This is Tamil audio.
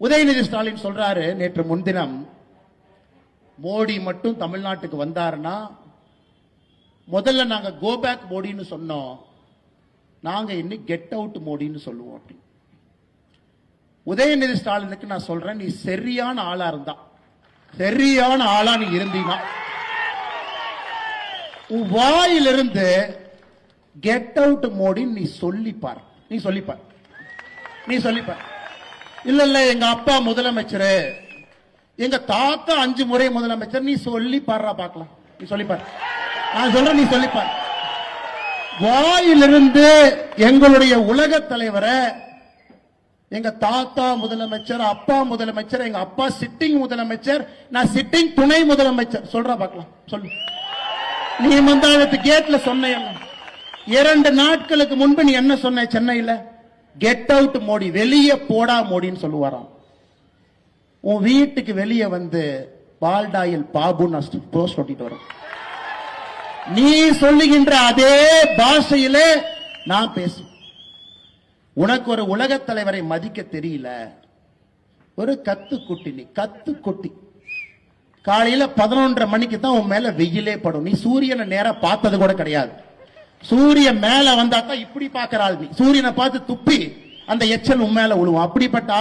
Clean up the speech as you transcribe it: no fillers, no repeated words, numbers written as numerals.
உதயநிதி ஸ்டாலின் சொல்றாரு, நேற்று முன்தினம் மோடி மட்டும் தமிழ்நாட்டுக்கு வந்தாருன்னா முதல்ல நாங்க கோ பேக் மோடின்னு சொன்னோம், நாங்க இன்னைக்கு கெட் அவுட் மோடின்னு சொல்லுவோம். அப்படி உதயநிதி ஸ்டாலினுக்கு நான் சொல்றேன், நீ சரியான ஆளா இருந்தா, சரியான ஆளா நீ இருந்தீனா, உன் வாயிலிருந்து கெட் அவுட் மோடி நீ சொல்லிப்பார், நீ சொல்லிப்பார், நீ சொல்லிப்பார். இல்ல இல்ல எங்க அப்பா முதலமைச்சர், எங்க தாத்தா 5 முறை முதலமைச்சர், நீ சொல்லி பாடுறா பார்க்கலாம், நீ சொல்லிப்பார். நான் சொல்றேன், நீ சொல்லிப்பார். வாயிலிருந்து எங்களுடைய உலக தலைவரை எங்க தாத்தா முதலமைச்சர், அப்பா முதலமைச்சர், எங்க அப்பா சிட்டிங் முதலமைச்சர், நான் சிட்டிங் துணை முதலமைச்சர், சொல்றா பார்க்கலாம், சொல்லு. நீ மந்தாயத்து கேட்ல சொன்ன 2 நாட்களுக்கு முன்பு நீ என்ன சொன்ன? சென்னையில் கெட் அவுட் மோடி, வெளியே போடா மோடின்னு சொல்லுவாராம். உன் வீட்டுக்கு வெளியே வந்து பால்டாயில் பாபு போஸ்ட் ஒட்டிட்டு வரும். நீ சொல்லுகின்ற அதே பாஷையிலே நான் பேசுவேன். உனக்கு ஒரு உலக தலைவரை மதிக்க தெரியல, ஒரு கத்துக்குட்டி, நீ கத்துக்குட்டி. காலையில 11:30 மணிக்கு தான் உன் மேல வெயிலே படும். நீ சூரியனை நேரா பார்த்தது கூட கிடையாது. சூரியன் மேல வந்தாக்கா இப்படி பாக்குற ஆள் நீ. சூரியனை பார்த்து துப்பி அந்த எச்சல் உன் மேல விழுவும். அப்படிப்பட்ட ஆள்